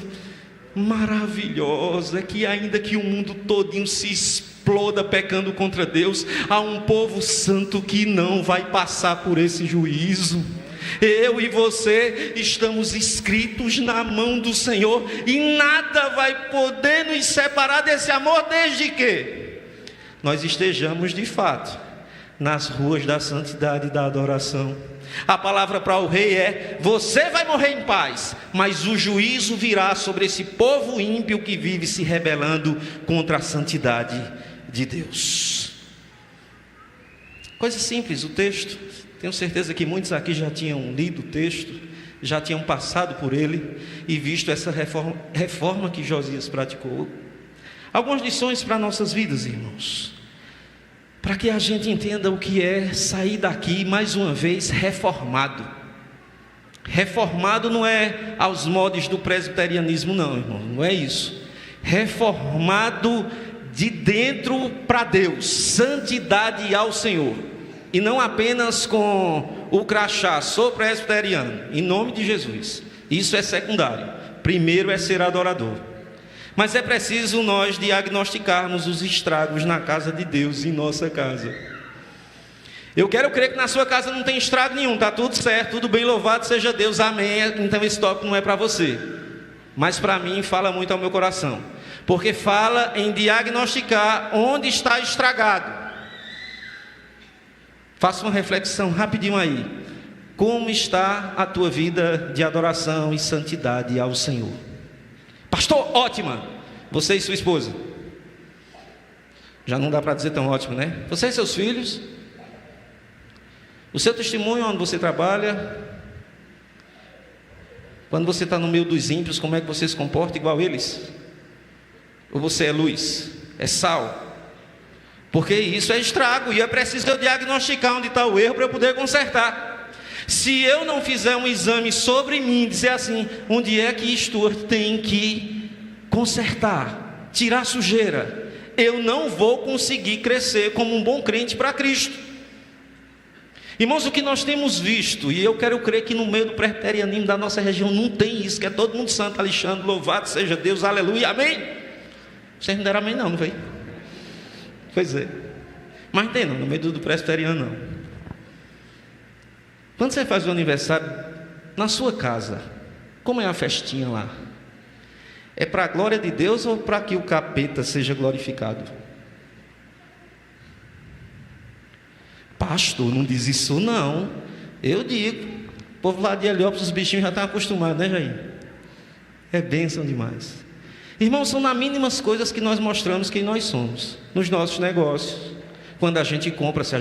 maravilhosa, que ainda que o mundo todinho se exploda pecando contra Deus, há um povo santo que não vai passar por esse juízo. Eu e você estamos escritos na mão do Senhor, e nada vai poder nos separar desse amor, desde que nós estejamos de fato nas ruas da santidade e da adoração. A palavra para o rei é: você vai morrer em paz, mas o juízo virá sobre esse povo ímpio que vive se rebelando contra a santidade de Deus. Coisa simples, o texto. Tenho certeza que muitos aqui já tinham lido o texto, já tinham passado por ele e visto essa reforma que Josias praticou. Algumas lições para nossas vidas, irmãos, para que a gente entenda o que é sair daqui mais uma vez reformado. Reformado não é aos moldes do presbiterianismo, não, irmão, não é isso. Reformado de dentro para Deus, santidade ao Senhor. E não apenas com o crachá, sou presbiteriano, em nome de Jesus. Isso é secundário. Primeiro é ser adorador. Mas é preciso nós diagnosticarmos os estragos na casa de Deus, em nossa casa. Eu quero crer que na sua casa não tem estrago nenhum, está tudo certo, tudo bem, louvado seja Deus, amém. Então esse tópico não é para você, mas para mim fala muito ao meu coração, porque fala em diagnosticar onde está estragado. Faça uma reflexão rapidinho aí. Como está a tua vida de adoração e santidade ao Senhor? Pastor, ótima. Você e sua esposa. Já não dá para dizer tão ótimo, né? Você e seus filhos. O seu testemunho onde você trabalha. Quando você está no meio dos ímpios, como é que você se comporta igual eles? Ou você é luz? É sal? Porque isso é estrago, e é preciso eu diagnosticar onde está o erro para eu poder consertar. Se eu não fizer um exame sobre mim, dizer assim, onde é que Stuart tem que consertar, tirar sujeira, eu não vou conseguir crescer como um bom crente para Cristo. Irmãos, o que nós temos visto, e eu quero crer que no meio do presbiterianismo da nossa região não tem isso, que é todo mundo santo, Alexandre, louvado seja Deus, aleluia, amém. Vocês não deram amém não, não foi? Pois é, mas tem não, no meio do presbiteriano não. Quando você faz o aniversário na sua casa, como é a festinha lá? É para a glória de Deus ou para que o capeta seja glorificado? Pastor, não diz isso não. Eu digo. O povo lá de Heliópolis, os bichinhos já estão acostumados, né, Jair? É bênção demais. Irmãos, são nas mínimas coisas que nós mostramos quem nós somos. Nos nossos negócios, quando a gente compra, se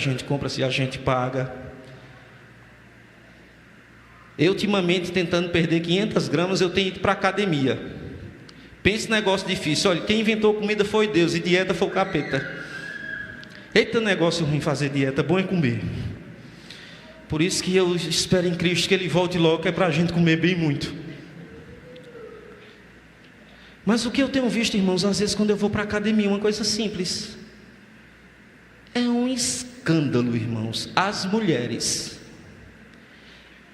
a gente paga. Eu, ultimamente, tentando perder 500 gramas, eu tenho ido para a academia. Pense negócio difícil. Olha, quem inventou comida foi Deus e dieta foi o capeta. Eita, negócio ruim fazer dieta, bom é comer. Por isso que eu espero em Cristo que Ele volte logo, que é para a gente comer bem muito. Mas o que eu tenho visto, irmãos, às vezes quando eu vou para a academia, uma coisa simples. É um escândalo, irmãos, as mulheres.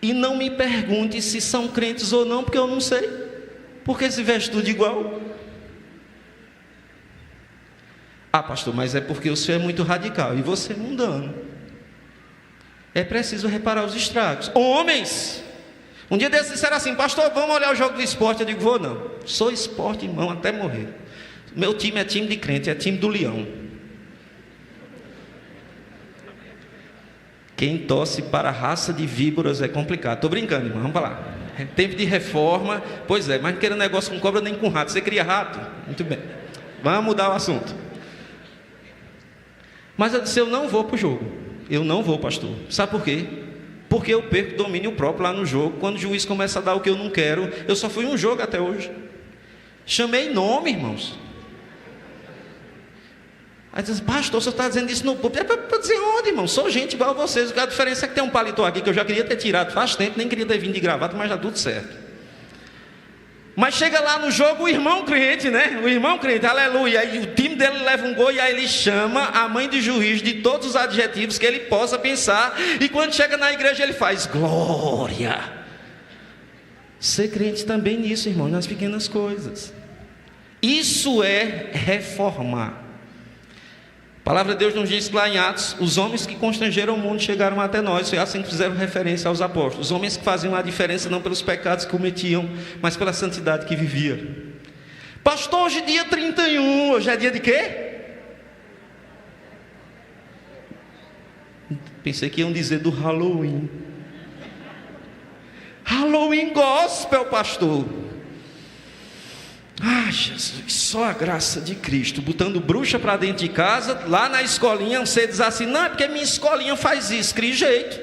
E não me pergunte se são crentes ou não, porque eu não sei. Porque se veste tudo igual. Ah, pastor, mas é porque o senhor é muito radical e você é mundano. É preciso reparar os estragos. Homens, um dia desses disseram assim: pastor, vamos olhar o jogo do esporte. Eu digo: vou não, sou esporte, irmão, até morrer. Meu time é time de crente, é time do leão. Quem torce para a raça de víboras é complicado. Estou brincando, irmão, vamos lá. É tempo de reforma, pois é, mas não quero negócio com cobra nem com rato. Você cria rato? Muito bem, vamos mudar o assunto. Mas eu disse: eu não vou para o jogo. Eu não vou, pastor. Sabe por quê? Porque eu perco domínio próprio lá no jogo. Quando o juiz começa a dar o que eu não quero. Eu só fui um jogo até hoje. Chamei nome, irmãos. Aí diz: pastor, você está dizendo isso no público? É para dizer onde, irmão? Sou gente igual a vocês. A diferença é que tem um paletó aqui que eu já queria ter tirado faz tempo, nem queria ter vindo de gravata, mas já tudo certo. Mas chega lá no jogo o irmão crente, né? O irmão crente, aleluia. Aí o time dele leva um gol e aí ele chama a mãe de juiz de todos os adjetivos que ele possa pensar. E quando chega na igreja ele faz glória. Ser crente também nisso, irmão, nas pequenas coisas. Isso é reformar. A palavra de Deus nos diz lá em Atos: os homens que constrangeram o mundo chegaram até nós. Foi assim que fizeram referência aos apóstolos. Os homens que faziam a diferença não pelos pecados que cometiam, mas pela santidade que viviam. Pastor, hoje é dia 31, hoje é dia de quê? Pensei que iam dizer do Halloween. Halloween gospel, pastor. Ah, Jesus, só a graça de Cristo, botando bruxa para dentro de casa. Lá na escolinha você diz assim: não, é porque minha escolinha faz isso. Cria jeito.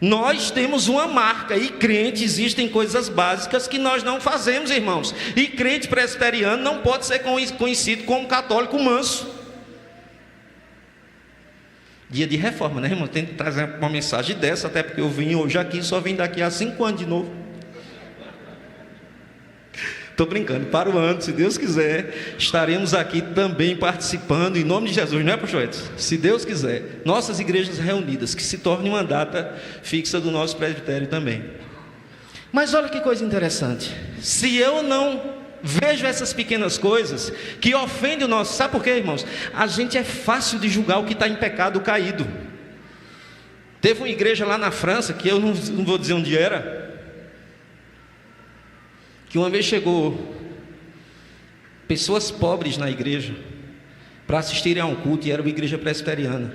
Nós temos uma marca, e crente, existem coisas básicas que nós não fazemos, irmãos. E crente presbiteriano não pode ser conhecido como católico manso. Dia de reforma, né, irmão? Tem que trazer uma mensagem dessa, até porque eu vim hoje aqui, só vim daqui a 5 anos de novo. Estou brincando, para o ano, se Deus quiser, estaremos aqui também participando, em nome de Jesus, não é, pastor Edson? Se Deus quiser, nossas igrejas reunidas, que se torne uma data fixa do nosso presbitério também. Mas olha que coisa interessante, se eu não vejo essas pequenas coisas que ofendem o nosso, sabe por quê, irmãos? A gente é fácil de julgar o que está em pecado caído. Teve uma igreja lá na França, que eu não vou dizer onde era, que uma vez chegou pessoas pobres na igreja para assistirem a um culto, e era uma igreja presbiteriana,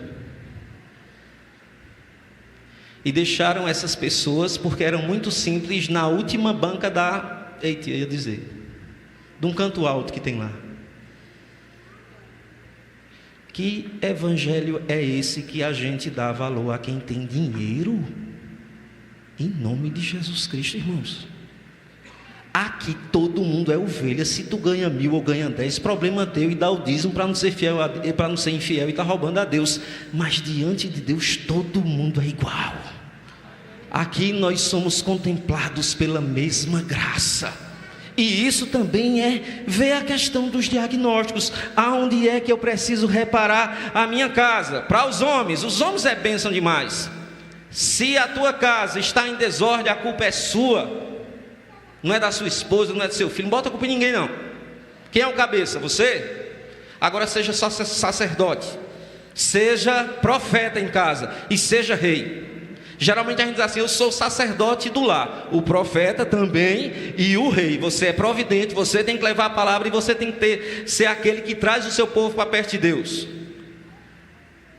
e deixaram essas pessoas, porque eram muito simples, na última banca de um canto alto que tem lá. Que evangelho é esse que a gente dá valor a quem tem dinheiro? Em nome de Jesus Cristo, irmãos. Aqui todo mundo é ovelha. Se tu ganha 1.000 ou ganha 10, problema teu, e dá o dízimo para não ser fiel, para não ser infiel e está roubando a Deus. Mas diante de Deus todo mundo é igual. Aqui nós somos contemplados pela mesma graça. E isso também é ver a questão dos diagnósticos. Aonde é que eu preciso reparar a minha casa? Para os homens é bênção demais. Se a tua casa está em desordem, a culpa é sua. Não é da sua esposa, não é do seu filho. Não bota a culpa em ninguém, não. Quem é o cabeça? Você? Agora seja só sacerdote, seja profeta em casa e seja rei. Geralmente a gente diz assim: eu sou sacerdote do lar, o profeta também e o rei. Você é providente, você tem que levar a palavra, e você tem que ser aquele que traz o seu povo para perto de Deus.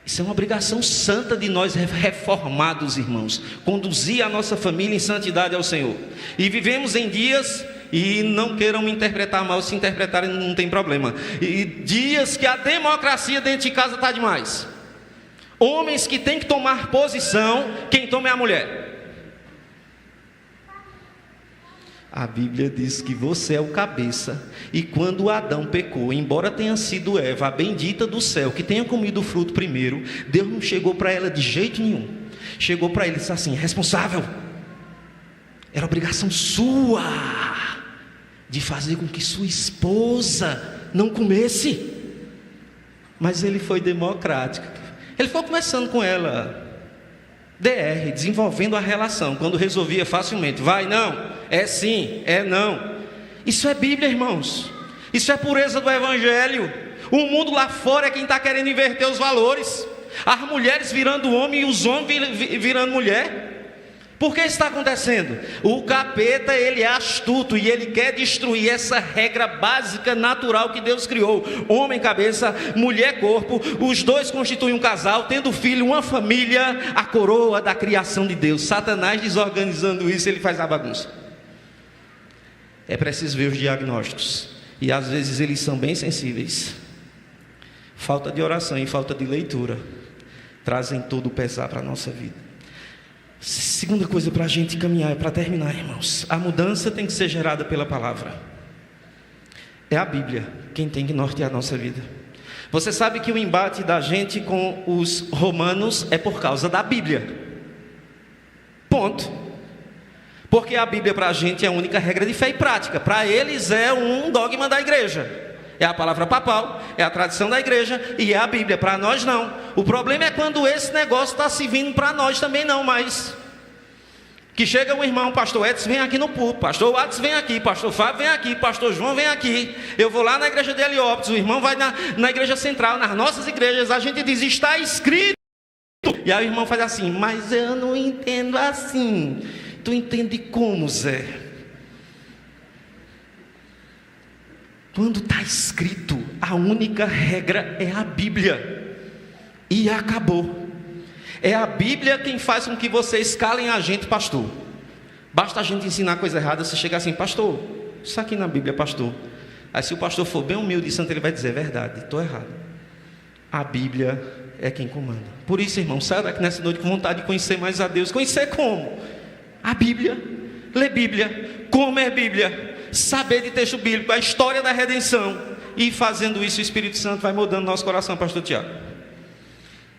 Isso é uma obrigação santa de nós reformados, irmãos, conduzir a nossa família em santidade ao Senhor. E vivemos em dias, e não queiram me interpretar mal, se interpretarem não tem problema, e dias que a democracia dentro de casa está demais. Homens que têm que tomar posição, quem toma é a mulher. A Bíblia diz que você é o cabeça, e quando Adão pecou, embora tenha sido Eva, a bendita do céu, que tenha comido o fruto primeiro, Deus não chegou para ela de jeito nenhum. Chegou para ele e disse assim: responsável, era obrigação sua de fazer com que sua esposa não comesse. Mas ele foi democrático, ele foi conversando com ela, desenvolvendo a relação. Quando resolvia facilmente, vai, não, é sim, é não. Isso é Bíblia, irmãos. Isso é pureza do Evangelho. O mundo lá fora é quem está querendo inverter os valores. As mulheres virando homem e os homens virando mulher. Por que isso está acontecendo? O capeta, ele é astuto e ele quer destruir essa regra básica, natural que Deus criou. Homem cabeça, mulher corpo, os dois constituem um casal, tendo filho, uma família, a coroa da criação de Deus. Satanás desorganizando isso, ele faz a bagunça. É preciso ver os diagnósticos. E às vezes eles são bem sensíveis. Falta de oração e falta de leitura trazem todo o pesar para a nossa vida. Segunda coisa para a gente caminhar, para terminar, irmãos, a mudança tem que ser gerada pela palavra. É a Bíblia quem tem que nortear a nossa vida. Você sabe que o embate da gente com os romanos é por causa da Bíblia. Ponto. Porque a Bíblia para a gente é a única regra de fé e prática. Para eles é um dogma da igreja. É a palavra papal, é a tradição da igreja e é a Bíblia. Para nós não. O problema é quando esse negócio está se vindo para nós também não, mas que chega o irmão, pastor Edson vem aqui no púlpito, pastor Watts vem aqui, pastor Fábio vem aqui, pastor João vem aqui, eu vou lá na igreja de Heliópolis, o irmão vai na igreja central, nas nossas igrejas, a gente diz, está escrito. E aí o irmão faz assim, mas eu não entendo assim. Tu entende como, Zé? Quando está escrito, a única regra é a Bíblia. E acabou. É a Bíblia quem faz com que vocês calem a gente, pastor. Basta a gente ensinar coisa errada, você chega assim, pastor, isso aqui na Bíblia, pastor. Aí se o pastor for bem humilde e santo, ele vai dizer, é verdade, estou errado. A Bíblia é quem comanda. Por isso, irmão, saia daqui nessa noite com vontade de conhecer mais a Deus. Conhecer como? A Bíblia, ler Bíblia, comer Bíblia, saber de texto bíblico, a história da redenção. E fazendo isso, o Espírito Santo vai mudando nosso coração, pastor Tiago.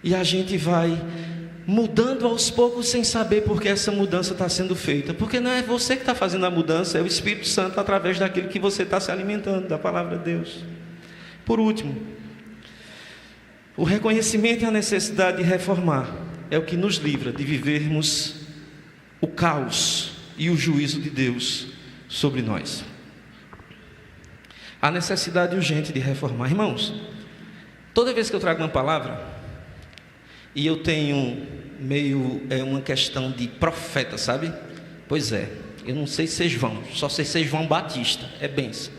E a gente vai mudando aos poucos sem saber por que essa mudança está sendo feita. Porque não é você que está fazendo a mudança, é o Espírito Santo através daquilo que você está se alimentando, da palavra de Deus. Por último, o reconhecimento e a necessidade de reformar é o que nos livra de vivermos o caos e o juízo de Deus sobre nós. A necessidade urgente de reformar. Irmãos, toda vez que eu trago uma palavra, e eu tenho uma questão de profeta, sabe? Pois é, eu não sei se vocês vão, só sei se vocês vão Batista, é benção.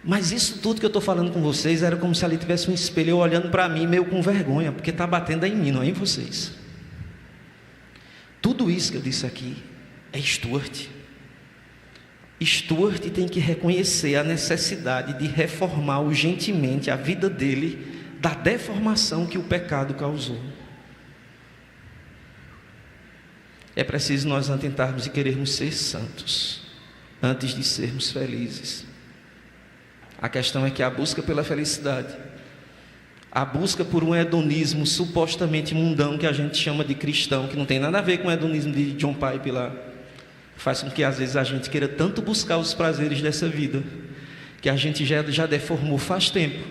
Mas isso tudo que eu estou falando com vocês era como se ali tivesse um espelho, eu olhando para mim meio com vergonha, porque está batendo em mim, não é em vocês. Tudo isso que eu disse aqui é Stuart. Stuart tem que reconhecer a necessidade de reformar urgentemente a vida dele da deformação que o pecado causou. É preciso nós atentarmos e querermos ser santos antes de sermos felizes. A questão é que a busca pela felicidade, a busca por um hedonismo supostamente mundão que a gente chama de cristão, que não tem nada a ver com o hedonismo de John Piper lá, faz com que às vezes a gente queira tanto buscar os prazeres dessa vida, que a gente já deformou faz tempo,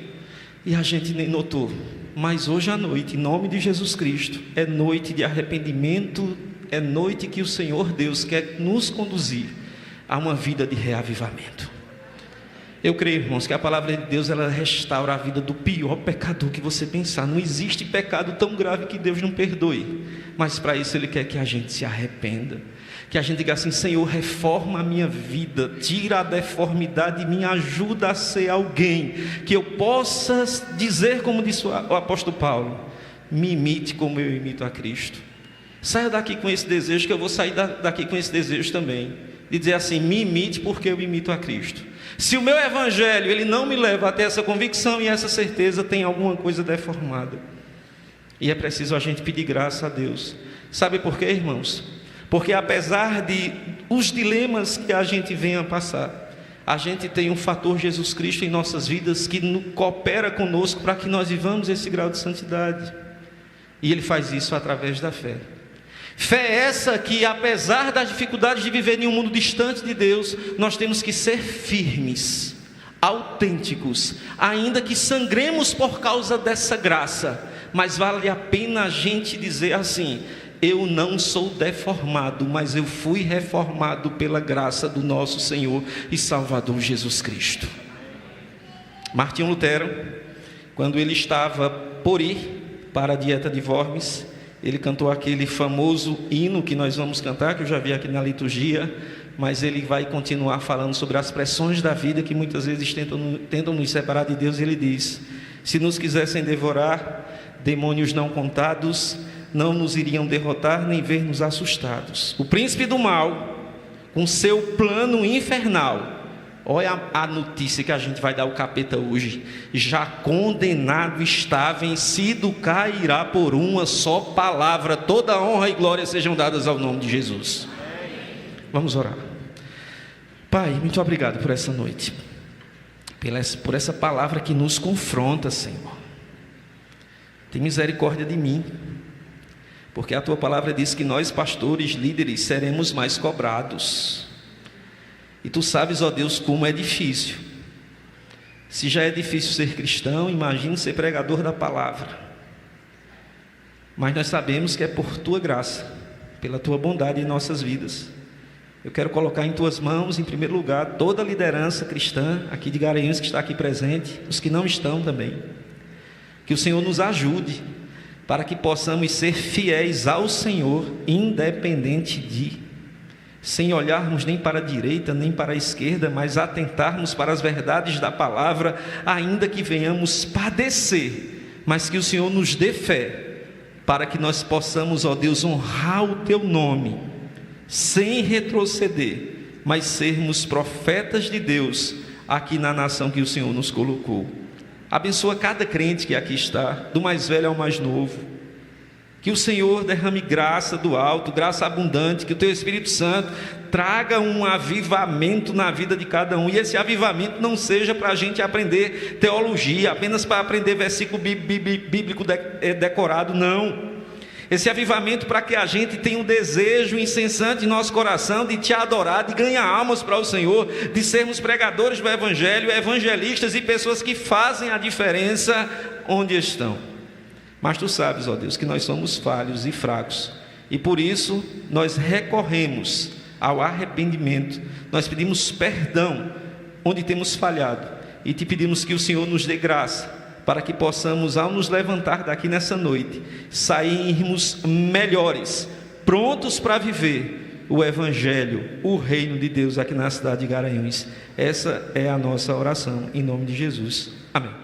e a gente nem notou. Mas hoje à noite, em nome de Jesus Cristo, é noite de arrependimento, é noite que o Senhor Deus quer nos conduzir a uma vida de reavivamento. Eu creio, irmãos, que a palavra de Deus, ela restaura a vida do pior pecador que você pensar. Não existe pecado tão grave que Deus não perdoe, mas para isso Ele quer que a gente se arrependa, que a gente diga assim, Senhor, reforma a minha vida, tira a deformidade e me ajuda a ser alguém, que eu possa dizer, como disse o apóstolo Paulo, me imite como eu imito a Cristo. Saia daqui com esse desejo, que eu vou sair daqui com esse desejo também, de dizer assim, me imite porque eu imito a Cristo. Se o meu evangelho, ele não me leva a ter essa convicção e essa certeza, tem alguma coisa deformada. E é preciso a gente pedir graça a Deus. Sabe por quê, irmãos? Porque apesar de os dilemas que a gente vem a passar, a gente tem um fator Jesus Cristo em nossas vidas que coopera conosco para que nós vivamos esse grau de santidade. E Ele faz isso através da fé. Fé essa que, apesar das dificuldades de viver em um mundo distante de Deus, nós temos que ser firmes, autênticos, ainda que sangremos por causa dessa graça. Mas vale a pena a gente dizer assim, eu não sou deformado, mas eu fui reformado pela graça do nosso Senhor e Salvador Jesus Cristo. Martinho Lutero, quando ele estava por ir para a dieta de Worms, ele cantou aquele famoso hino que nós vamos cantar, que eu já vi aqui na liturgia, mas ele vai continuar falando sobre as pressões da vida que muitas vezes tentam nos separar de Deus. E ele diz: se nos quisessem devorar, demônios não contados não nos iriam derrotar nem ver-nos assustados. O príncipe do mal, com seu plano infernal, olha a notícia que a gente vai dar ao capeta hoje: já condenado está, vencido cairá por uma só palavra. Toda honra e glória sejam dadas ao nome de Jesus. Vamos orar. Pai, muito obrigado por essa noite, por essa palavra que nos confronta, Senhor. Tem misericórdia de mim, porque a Tua palavra diz que nós, pastores, líderes, seremos mais cobrados. E Tu sabes, ó Deus, como é difícil. Se já é difícil ser cristão, imagine ser pregador da palavra. Mas nós sabemos que é por Tua graça, pela Tua bondade em nossas vidas. Eu quero colocar em Tuas mãos, em primeiro lugar, toda a liderança cristã aqui de Garanhuns que está aqui presente, os que não estão também. Que o Senhor nos ajude para que possamos ser fiéis ao Senhor, independente de, sem olharmos nem para a direita nem para a esquerda, mas atentarmos para as verdades da palavra, ainda que venhamos padecer, mas que o Senhor nos dê fé, para que nós possamos, ó Deus, honrar o Teu nome, sem retroceder, mas sermos profetas de Deus aqui na nação que o Senhor nos colocou. Abençoa cada crente que aqui está, do mais velho ao mais novo. Que o Senhor derrame graça do alto, graça abundante, que o Teu Espírito Santo traga um avivamento na vida de cada um. E esse avivamento não seja para a gente aprender teologia, apenas para aprender versículo bíblico decorado, não. Esse avivamento para que a gente tenha um desejo incessante em nosso coração de Te adorar, de ganhar almas para o Senhor, de sermos pregadores do Evangelho, evangelistas e pessoas que fazem a diferença onde estão. Mas Tu sabes, ó Deus, que nós somos falhos e fracos, e por isso nós recorremos ao arrependimento, nós pedimos perdão onde temos falhado, e Te pedimos que o Senhor nos dê graça, para que possamos, ao nos levantar daqui nessa noite, sairmos melhores, prontos para viver o Evangelho, o reino de Deus aqui na cidade de Garanhuns. Essa é a nossa oração, em nome de Jesus. Amém.